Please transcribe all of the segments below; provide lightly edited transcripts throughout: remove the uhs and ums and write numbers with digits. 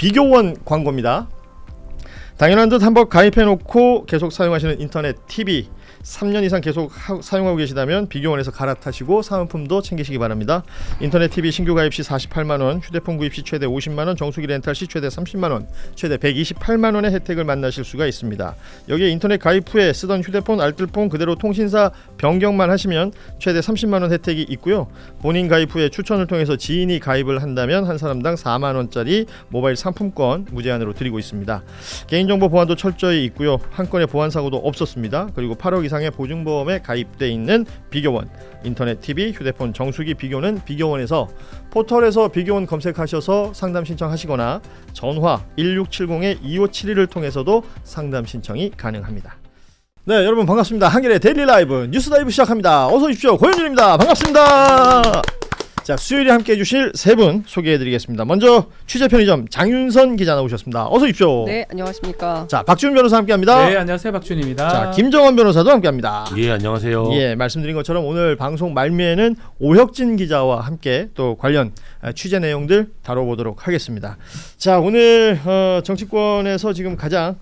비교원 광고입니다. 당연한 듯 한번 가입해놓고 계속 사용하시는 인터넷 TV 3년 이상 계속 사용하고 계시다면 비교원에서 갈아타시고 사은품도 챙기시기 바랍니다. 인터넷 TV 신규 가입 시 48만원, 휴대폰 구입 시 최대 50만원, 정수기 렌탈 시 최대 30만원, 최대 128만원의 혜택을 만나실 수가 있습니다. 여기에 인터넷 가입 후에 쓰던 휴대폰, 알뜰폰 그대로 통신사 변경만 하시면 최대 30만원 혜택이 있고요. 본인 가입 후에 추천을 통해서 지인이 가입을 한다면 한 사람당 4만원짜리 모바일 상품권 무제한으로 드리고 있습니다. 개인정보 보안도 철저히 있고요. 한 건의 보안사고도 없었습니다. 그리고 8억 이상의 보증보험에 가입돼 있는 비교원, 인터넷 TV, 휴대폰 정수기 비교는 비교원에서 포털에서 비교원 검색하셔서 상담 신청하시거나 전화 1670-2571을 통해서도 상담 신청이 가능합니다. 네, 여러분 반갑습니다. 한겨레 데일리 라이브 뉴스 다이브 시작합니다. 어서 오십시오. 고현준입니다. 반갑습니다. 자, 수요일에 함께 해주실 세 분 소개해드리겠습니다. 먼저 취재 편의점 장윤선 기자 나오셨습니다. 어서 오십시오. 네, 안녕하십니까. 자, 박준 변호사 함께합니다. 네, 안녕하세요, 박준입니다. 자, 김정원 변호사도 함께합니다. 예, 안녕하세요. 예, 말씀드린 것처럼 오늘 방송 말미에는 오혁진 기자와 함께 또 관련 취재 내용들 다뤄보도록 하겠습니다. 자, 오늘 정치권에서 지금 가장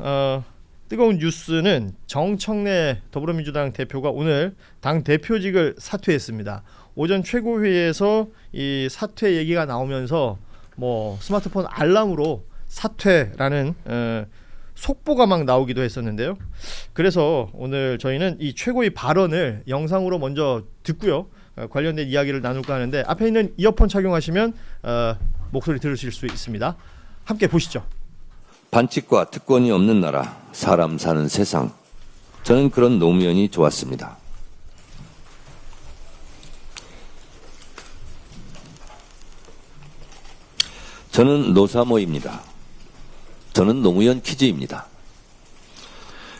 뜨거운 뉴스는 정청래 더불어민주당 대표가 오늘 당 대표직을 사퇴했습니다. 오전 최고회의에서 이 사퇴 얘기가 나오면서 뭐 스마트폰 알람으로 사퇴라는 속보가 막 나오기도 했었는데요. 그래서 오늘 저희는 이 최고위 발언을 영상으로 먼저 듣고요. 관련된 이야기를 나눌까 하는데 앞에 있는 이어폰 착용하시면 목소리 들으실 수 있습니다. 함께 보시죠. 반칙과 특권이 없는 나라, 사람 사는 세상. 저는 그런 노무현이 좋았습니다. 저는 노사모입니다. 저는 노무현 퀴즈입니다.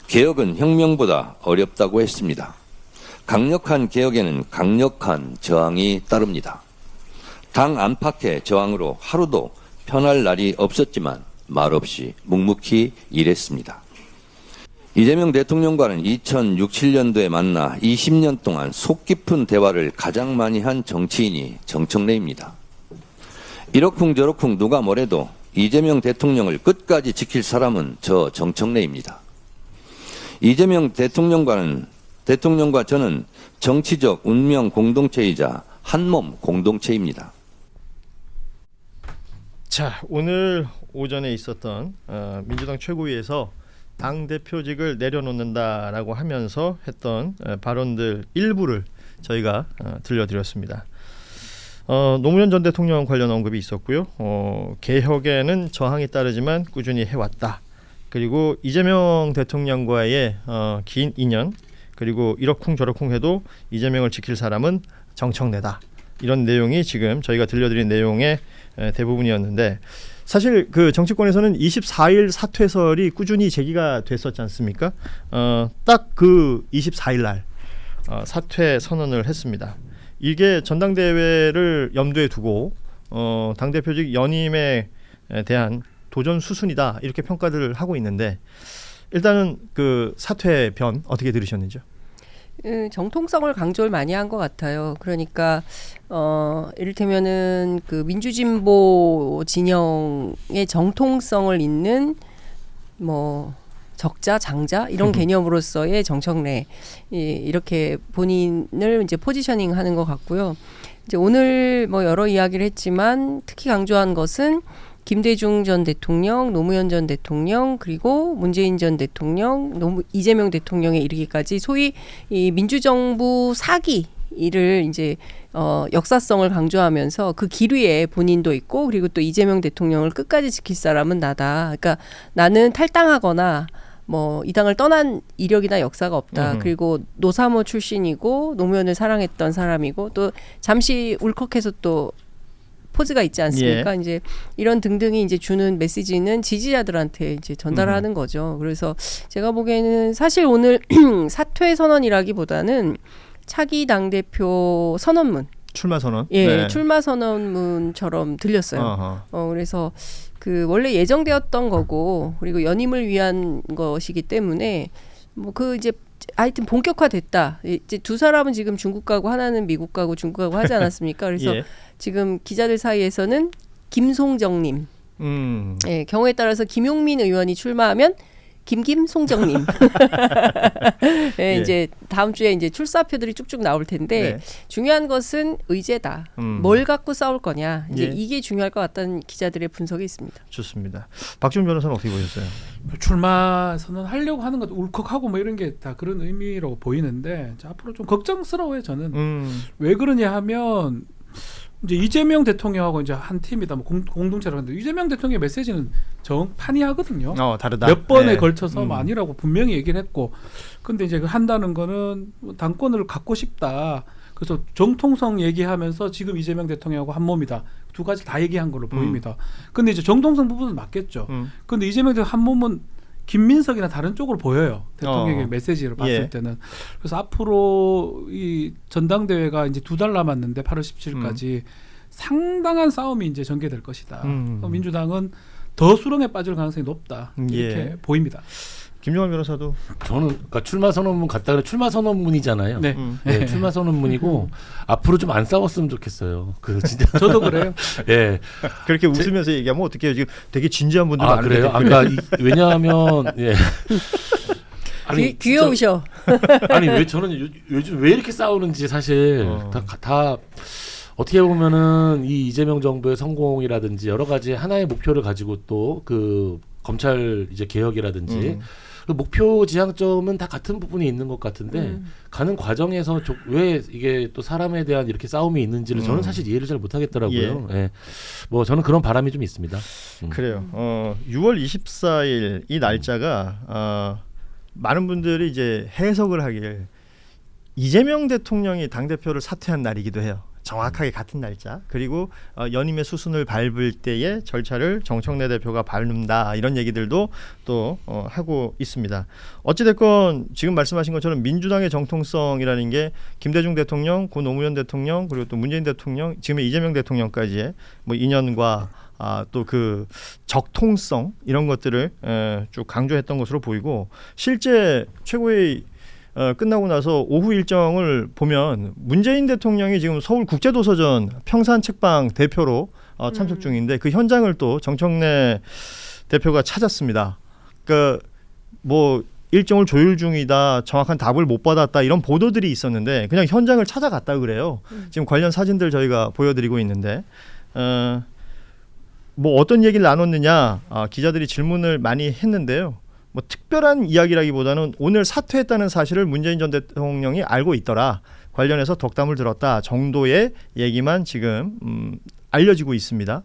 개혁은 혁명보다 어렵다고 했습니다. 강력한 개혁에는 강력한 저항이 따릅니다. 당 안팎의 저항으로 하루도 편할 날이 없었지만 말없이 묵묵히 일했습니다. 이재명 대통령과는 2006, 7년도에 만나 20년 동안 속 깊은 대화를 가장 많이 한 정치인이 정청래입니다. 이러쿵저러쿵 누가 뭐래도 이재명 대통령을 끝까지 지킬 사람은 저 정청래입니다. 이재명 대통령과 저는 정치적 운명 공동체이자 한몸 공동체입니다. 자, 오늘 오전에 있었던 민주당 최고위에서 당대표직을 내려놓는다라고 하면서 했던 발언들 일부를 저희가 들려드렸습니다. 노무현 전 대통령 관련 언급이 있었고요. 개혁에는 저항이 따르지만 꾸준히 해왔다. 그리고 이재명 대통령과의 긴 인연, 그리고 이러쿵저러쿵 해도 이재명을 지킬 사람은 정청래다. 이런 내용이 지금 저희가 들려드린 내용의 대부분이었는데, 사실 그 정치권에서는 24일 사퇴설이 꾸준히 제기가 됐었지 않습니까? 딱 그 24일 날 사퇴 선언을 했습니다. 이게 전당대회를 염두에 두고 당대표직 연임에 대한 도전 수순이다 이렇게 평가를 하고 있는데, 일단은 그 사퇴 변 어떻게 들으셨는지요? 정통성을 강조를 많이 한 것 같아요. 그러니까 이를테면은 그 민주진보 진영의 정통성을 잇는 뭐 적자, 장자 이런 개념으로서의 정청래 이렇게 본인을 이제 포지셔닝하는 것 같고요. 이제 오늘 뭐 여러 이야기를 했지만 특히 강조한 것은 김대중 전 대통령, 노무현 전 대통령, 그리고 문재인 전 대통령, 이재명 대통령에 이르기까지 소위 이 민주정부 사기를 이제 역사성을 강조하면서 그 길 위에 본인도 있고, 그리고 또 이재명 대통령을 끝까지 지킬 사람은 나다. 그러니까 나는 탈당하거나 뭐 이 당을 떠난 이력이나 역사가 없다. 그리고 노사모 출신이고 노무현을 사랑했던 사람이고 또 잠시 울컥해서 또 포즈가 있지 않습니까? 예. 이제 이런 등등이 이제 주는 메시지는 지지자들한테 이제 전달하는 거죠. 그래서 제가 보기에는 사실 오늘 사퇴 선언이라기보다는 차기 당대표 선언문, 출마 선언? 예, 네. 출마 선언문처럼 들렸어요. 그래서 그 원래 예정되었던 거고, 그리고 연임을 위한 것이기 때문에 뭐 그 이제 하여튼 본격화됐다. 이제 두 사람은 지금 중국 가고 하나는 미국 가고 중국 가고 하지 않았습니까? 그래서 예. 지금 기자들 사이에서는 김송정님, 예, 경우에 따라서 김용민 의원이 출마하면 김김 송정님. 예, 예. 이제 다음 주에 이제 출사표들이 쭉쭉 나올 텐데 네. 중요한 것은 의제다. 뭘 갖고 싸울 거냐. 이제 예. 이게 중요할 것 같다는 기자들의 분석이 있습니다. 좋습니다. 박준 변호사는 어떻게 보셨어요? 출마 선언하려고 하는 것도 울컥하고 뭐 이런 게 다 그런 의미로 보이는데 앞으로 좀 걱정스러워요. 저는 왜 그러냐 하면 이제 이재명 대통령하고 이제 한 팀이다, 뭐 공동체라고 하는데 이재명 대통령의 메시지는 정판이하거든요. 다르다. 몇 번에 네. 걸쳐서 뭐 아니라고 분명히 얘기를 했고, 근데 이제 그 한다는 거는 당권을 갖고 싶다. 그래서 정통성 얘기하면서 지금 이재명 대통령하고 한 몸이다. 두 가지 다 얘기한 걸로 보입니다. 근데 이제 정통성 부분은 맞겠죠. 근데 이재명 대통령 한 몸은 김민석이나 다른 쪽으로 보여요. 대통령의 메시지를 봤을 예. 때는. 그래서 앞으로 이 전당대회가 이제 2달 남았는데 8월 17일까지 상당한 싸움이 이제 전개될 것이다. 민주당은 더 수렁에 빠질 가능성이 높다. 이렇게 예. 보입니다. 김종환 변호사도 저는 그러니까 출마 선언문 갔다 그래 출마 선언문이잖아요. 네. 네, 출마 선언문이고 앞으로 좀 안 싸웠으면 좋겠어요. 그 진짜 저도 그래요. 예. 그렇게 웃으면서 얘기하면 어떡해요? 지금 되게 진지한 분들 많은데. 그래요? 아까 왜냐하면 예. 귀여우셔. 아니 왜 저는 요즘 왜 이렇게 싸우는지 사실 다 어떻게 보면은 이 이재명 정부의 성공이라든지 여러 가지 하나의 목표를 가지고 또 그 검찰 이제 개혁이라든지 그 목표 지향점은 다 같은 부분이 있는 것 같은데 가는 과정에서 왜 이게 또 사람에 대한 이렇게 싸움이 있는지를 저는 사실 이해를 잘 못하겠더라고요. 예. 뭐 저는 그런 바람이 좀 있습니다. 그래요. 6월 24일 이 날짜가 많은 분들이 이제 해석을 하길 이재명 대통령이 당대표를 사퇴한 날이기도 해요. 정확하게 같은 날짜. 그리고 연임의 수순을 밟을 때의 절차를 정청래 대표가 밟는다. 이런 얘기들도 또 하고 있습니다. 어찌됐건 지금 말씀하신 것처럼 민주당의 정통성이라는 게 김대중 대통령, 고 노무현 대통령, 그리고 또 문재인 대통령, 지금의 이재명 대통령까지의 뭐 인연과 또 그 적통성 이런 것들을 쭉 강조했던 것으로 보이고, 실제 최고의 끝나고 나서 오후 일정을 보면 문재인 대통령이 지금 서울국제도서전 평산책방 대표로 참석 중인데 그 현장을 또 정청래 대표가 찾았습니다. 그러니까 뭐 일정을 조율 중이다, 정확한 답을 못 받았다 이런 보도들이 있었는데 그냥 현장을 찾아갔다 그래요. 지금 관련 사진들 저희가 보여드리고 있는데 뭐 어떤 얘기를 나눴느냐, 기자들이 질문을 많이 했는데요. 뭐 특별한 이야기라기보다는 오늘 사퇴했다는 사실을 문재인 전 대통령이 알고 있더라, 관련해서 덕담을 들었다 정도의 얘기만 지금 알려지고 있습니다.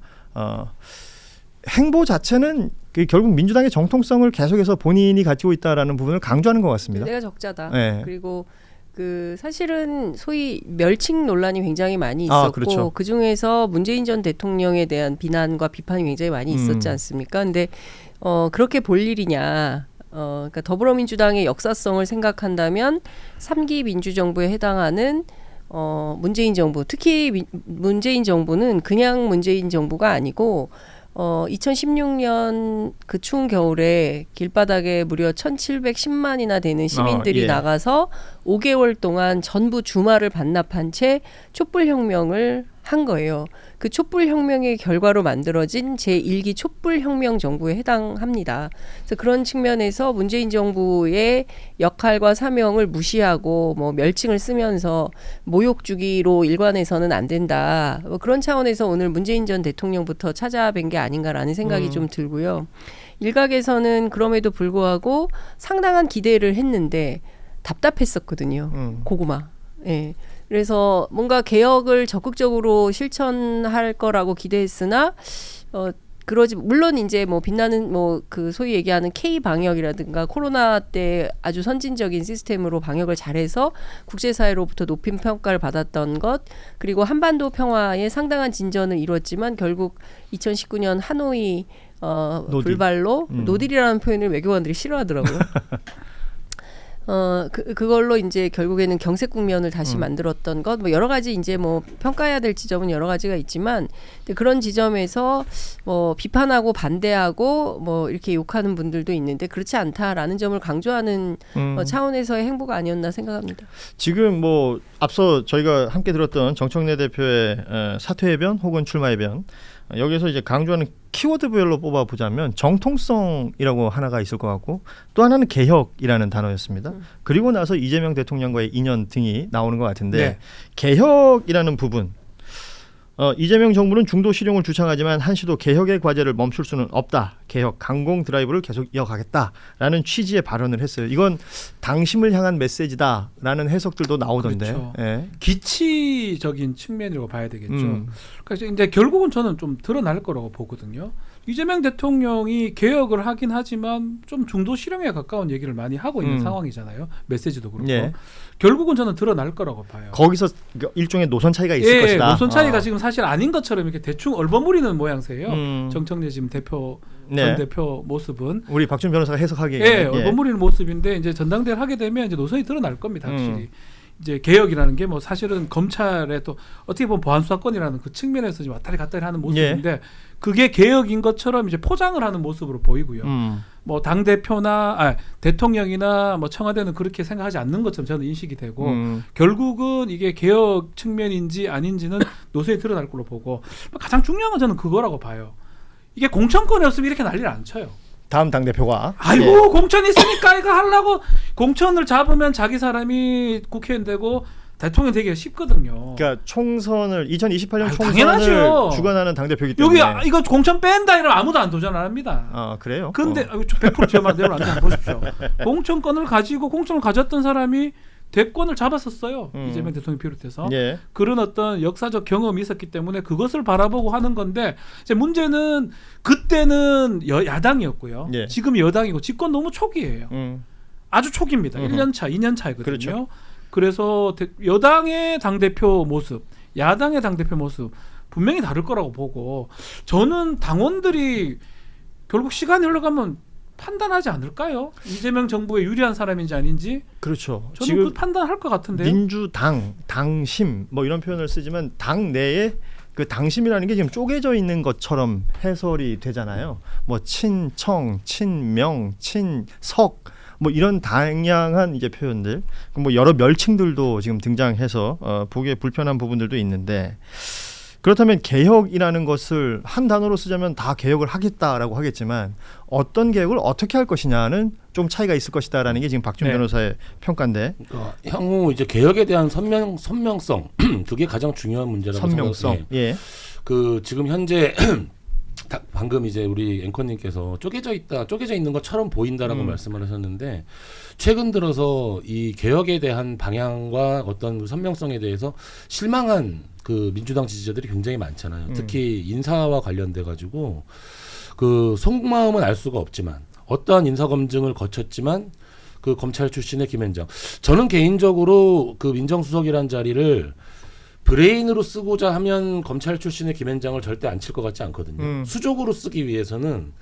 행보 자체는 결국 민주당의 정통성을 계속해서 본인이 가지고 있다라는 부분을 강조하는 것 같습니다. 내가 적자다. 네. 그리고 그 사실은 소위 멸칭 논란이 굉장히 많이 있었고 그렇죠. 그 중에서 문재인 전 대통령에 대한 비난과 비판이 굉장히 많이 있었지 않습니까? 근데 그렇게 볼 일이냐? 그러니까 더불어민주당의 역사성을 생각한다면 3기 민주정부에 해당하는 문재인 정부, 특히 문재인 정부는 그냥 문재인 정부가 아니고 2016년 그 추운 겨울에 길바닥에 무려 1,710만이나 되는 시민들이 예. 나가서 5개월 동안 전부 주말을 반납한 채 촛불혁명을 한 거예요. 그 촛불혁명의 결과로 만들어진 제1기 촛불혁명 정부에 해당합니다. 그래서 그런 측면에서 문재인 정부의 역할과 사명을 무시하고 뭐 멸칭을 쓰면서 모욕 주기로 일관해서는 안 된다. 뭐 그런 차원에서 오늘 문재인 전 대통령부터 찾아뵌 게 아닌가라는 생각이 좀 들고요. 일각에서는 그럼에도 불구하고 상당한 기대를 했는데 답답했었거든요. 고구마. 예. 그래서 뭔가 개혁을 적극적으로 실천할 거라고 기대했으나 그러지, 물론 이제 뭐 빛나는 뭐 그 소위 얘기하는 K 방역이라든가 코로나 때 아주 선진적인 시스템으로 방역을 잘해서 국제사회로부터 높은 평가를 받았던 것, 그리고 한반도 평화에 상당한 진전을 이뤘지만 결국 2019년 하노이 노딜. 불발로 노딜이라는 표현을 외교관들이 싫어하더라고요. 그걸로 이제 결국에는 경색 국면을 다시 만들었던 것, 뭐 여러 가지 이제 뭐 평가해야 될 지점은 여러 가지가 있지만, 근데 그런 지점에서 뭐 비판하고 반대하고 뭐 이렇게 욕하는 분들도 있는데 그렇지 않다라는 점을 강조하는 차원에서의 행보가 아니었나 생각합니다. 지금 뭐 앞서 저희가 함께 들었던 정청래 대표의 사퇴 해변 혹은 출마 해변, 여기서 이제 강조하는 키워드별로 뽑아보자면 정통성이라고 하나가 있을 것 같고 또 하나는 개혁이라는 단어였습니다. 그리고 나서 이재명 대통령과의 인연 등이 나오는 것 같은데 네. 개혁이라는 부분 이재명 정부는 중도 실용을 주창하지만 한시도 개혁의 과제를 멈출 수는 없다. 개혁 강공 드라이브를 계속 이어가겠다라는 취지의 발언을 했어요. 이건 당심을 향한 메시지다라는 해석들도 나오던데. 그렇죠. 예. 기치적인 측면이라고 봐야 되겠죠. 그래서 음. 이제 결국은 저는 좀 드러날 거라고 보거든요. 이재명 대통령이 개혁을 하긴 하지만 좀 중도 실용에 가까운 얘기를 많이 하고 있는 상황이잖아요. 메시지도 그렇고. 예. 결국은 저는 드러날 거라고 봐요. 거기서 일종의 노선 차이가 있을 것이다. 노선 차이가 지금 사실 아닌 것처럼 이렇게 대충 얼버무리는 모양새예요. 음. 정청래 지금 대표 네. 전 대표 모습은 우리 박준 변호사가 해석하기에 예, 얼버무리는 모습인데 이제 전당대회를 하게 되면 이제 노선이 드러날 겁니다. 확실히. 이제 개혁이라는 게 뭐 사실은 검찰의 또 어떻게 보면 보안 수사권이라는 그 측면에서 지금 왔다리 갔다리 하는 모습인데 그게 개혁인 것처럼 이제 포장을 하는 모습으로 보이고요. 뭐 당 대표나 대통령이나 뭐 청와대는 그렇게 생각하지 않는 것처럼 저는 인식이 되고 결국은 이게 개혁 측면인지 아닌지는 노선이 드러날 걸로 보고 가장 중요한 건 저는 그거라고 봐요. 이게 공천권이 없으면 이렇게 난리를 안 쳐요. 다음 당대표가 아이고 예. 공천 있으니까 이거 하려고 공천을 잡으면 자기 사람이 국회의원 되고 대통령 되기가 쉽거든요. 그러니까 총선을 2028년 총선을 당연하죠. 주관하는 당대표이기 여기 때문에 이거 공천 뺀다 이러면 아무도 안 도전 안 합니다. 아 그래요? 근데 100% 제 말대로 안 보십시오. 공천권을 가지고 공천을 가졌던 사람이 대권을 잡았었어요. 이재명 대통령 비롯해서. 예. 그런 어떤 역사적 경험이 있었기 때문에 그것을 바라보고 하는 건데 이제 문제는 그때는 야당이었고요. 예. 지금 여당이고 집권 너무 초기예요. 아주 초기입니다. 1년 차, 2년 차이거든요. 그렇죠. 그래서 여당의 당대표 모습, 야당의 당대표 모습 분명히 다를 거라고 보고 저는 당원들이 결국 시간이 흘러가면 판단하지 않을까요? 이재명 정부에 유리한 사람인지 아닌지. 그렇죠. 저는 지금 그 판단할 것 같은데요. 민주당, 당심 뭐 이런 표현을 쓰지만 당 내에 그 당심이라는 게 지금 쪼개져 있는 것처럼 해설이 되잖아요. 뭐 친청, 친명, 친석 뭐 이런 다양한 이제 표현들, 뭐 여러 멸칭들도 지금 등장해서 보기에 불편한 부분들도 있는데 그렇다면 개혁이라는 것을 한 단어로 쓰자면 다 개혁을 하겠다라고 하겠지만 어떤 개혁을 어떻게 할 것이냐는 좀 차이가 있을 것이다라는 게 지금 박준 변호사의 평가인데. 그러니까 향후 이제 개혁에 대한 선명성 그게 가장 중요한 문제라고 선명성. 생각해요. 예. 그 지금 현재 방금 이제 우리 앵커님께서 쪼개져 있는 것처럼 보인다라고 말씀을 하셨는데 최근 들어서 이 개혁에 대한 방향과 어떤 선명성에 대해서 실망한 그 민주당 지지자들이 굉장히 많잖아요. 특히 인사와 관련돼 가지고 그 속마음은 알 수가 없지만 어떠한 인사 검증을 거쳤지만 그 검찰 출신의 김현장, 저는 개인적으로 그 민정수석이라는 자리를 브레인으로 쓰고자 하면 검찰 출신의 김현장을 절대 안 칠 것 같지 않거든요. 수족으로 쓰기 위해서는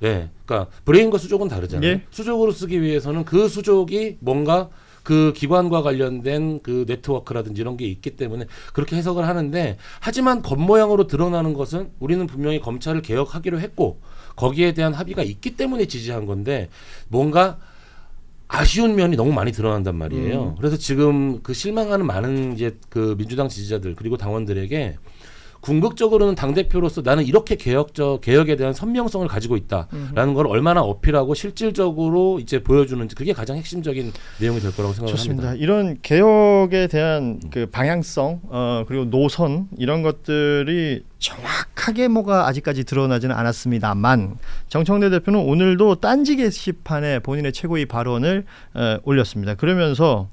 예, 그러니까 브레인과 수족은 다르잖아요. 예. 수족으로 쓰기 위해서는 그 수족이 뭔가 그 기관과 관련된 그 네트워크라든지 이런 게 있기 때문에 그렇게 해석을 하는데, 하지만 겉모양으로 드러나는 것은 우리는 분명히 검찰을 개혁하기로 했고 거기에 대한 합의가 있기 때문에 지지한 건데 뭔가 아쉬운 면이 너무 많이 드러난단 말이에요. 그래서 지금 그 실망하는 많은 이제 그 민주당 지지자들 그리고 당원들에게 궁극적으로는 당대표로서 나는 이렇게 개혁에 대한 선명성을 가지고 있다라는 걸 얼마나 어필하고 실질적으로 이제 보여주는지, 그게 가장 핵심적인 내용이 될 거라고 생각합니다. 좋습니다. 이런 개혁에 대한 그 방향성 그리고 노선 이런 것들이 정확하게 뭐가 아직까지 드러나지는 않았습니다만 정청래 대표는 오늘도 딴지 게시판에 본인의 최고의 발언을 올렸습니다. 그러면서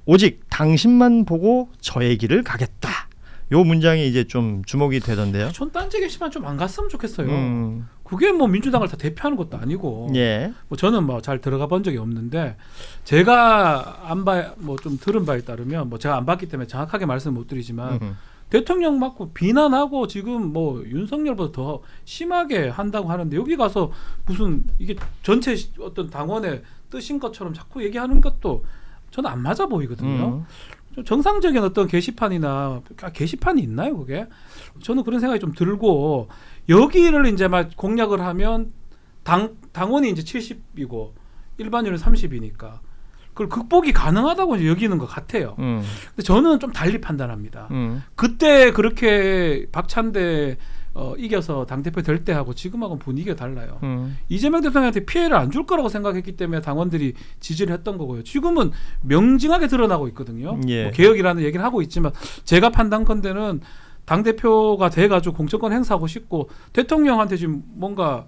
오직 당신만 보고 저의 길을 가겠다. 요 문장이 이제 좀 주목이 되던데요. 전 딴지 게시판 좀 안 갔으면 좋겠어요. 그게 뭐 민주당을 다 대표하는 것도 아니고. 예. 뭐 저는 뭐 잘 들어가 본 적이 없는데 제가 뭐 좀 들은 바에 따르면, 뭐 제가 안 봤기 때문에 정확하게 말씀 못 드리지만 대통령 맞고 비난하고 지금 뭐 윤석열보다 더 심하게 한다고 하는데 여기 가서 무슨 이게 전체 어떤 당원의 뜻인 것처럼 자꾸 얘기하는 것도 저는 안 맞아 보이거든요. 좀 정상적인 어떤 게시판이나 게시판이 있나요, 그게? 저는 그런 생각이 좀 들고, 여기를 이제 막 공략을 하면 당원이 이제 70이고 일반인은 30이니까 그걸 극복이 가능하다고 이제 여기는 것 같아요. 근데 저는 좀 달리 판단합니다. 그때 그렇게 박찬대 이겨서 당대표 될 때하고 지금하고는 분위기가 달라요. 이재명 대통령한테 피해를 안 줄 거라고 생각했기 때문에 당원들이 지지를 했던 거고요. 지금은 명징하게 드러나고 있거든요. 예. 뭐 개혁이라는 얘기를 하고 있지만 제가 판단컨대는 당대표가 돼가지고 공천권 행사하고 싶고 대통령한테 지금 뭔가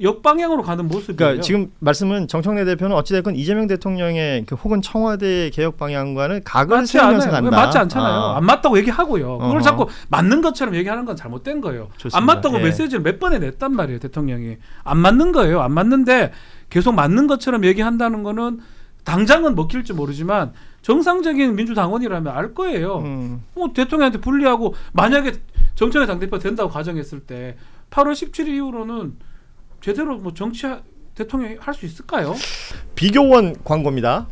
역방향으로 가는 모습이에요. 그러니까 지금 말씀은 정청래 대표는 어찌됐건 이재명 대통령의 혹은 청와대 개혁 방향과는 각을 맞지 세우면서 않아요. 간다. 맞지 않잖아요. 안 맞다고 얘기하고요. 그걸 어허. 자꾸 맞는 것처럼 얘기하는 건 잘못된 거예요. 좋습니다. 안 맞다고 예. 메시지를 몇 번에 냈단 말이에요. 대통령이. 안 맞는 거예요. 안 맞는데 계속 맞는 것처럼 얘기한다는 거는 당장은 먹힐지 모르지만 정상적인 민주당원이라면 알 거예요. 대통령한테 불리하고 만약에 정청래 당대표 된다고 가정했을 때 8월 17일 이후로는 제대로 뭐 정치 대통령이 할 수 있을까요? 비교원 광고입니다.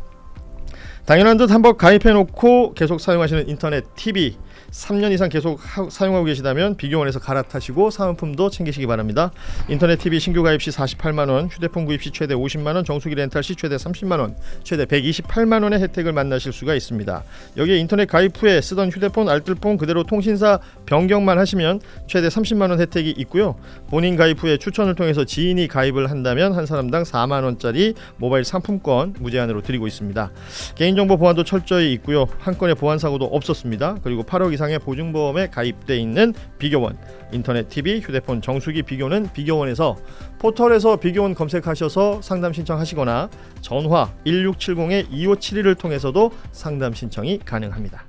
당연한 듯 한번 가입해놓고 계속 사용하시는 인터넷 TV 3년 이상 계속 사용하고 계시다면 비교원에서 갈아타시고 사은품도 챙기시기 바랍니다. 인터넷 TV 신규 가입 시 48만 원, 휴대폰 구입 시 최대 50만 원, 정수기 렌탈 시 최대 30만 원, 최대 128만 원의 혜택을 만나실 수가 있습니다. 여기에 인터넷 가입 후에 쓰던 휴대폰, 알뜰폰 그대로 통신사 변경만 하시면 최대 30만 원 혜택이 있고요. 본인 가입 후에 추천을 통해서 지인이 가입을 한다면 한 사람당 4만 원짜리 모바일 상품권 무제한으로 드리고 있습니다. 개인정보 보안도 철저히 있고요. 한 건의 보안 사고도 없었습니다. 그리고 8억 이상의 보증보험에 가입돼 있는 비교원, 인터넷 TV, 휴대폰 정수기 비교는 비교원에서 포털에서 비교원 검색하셔서 상담 신청하시거나 전화 1670-2571을 통해서도 상담 신청이 가능합니다.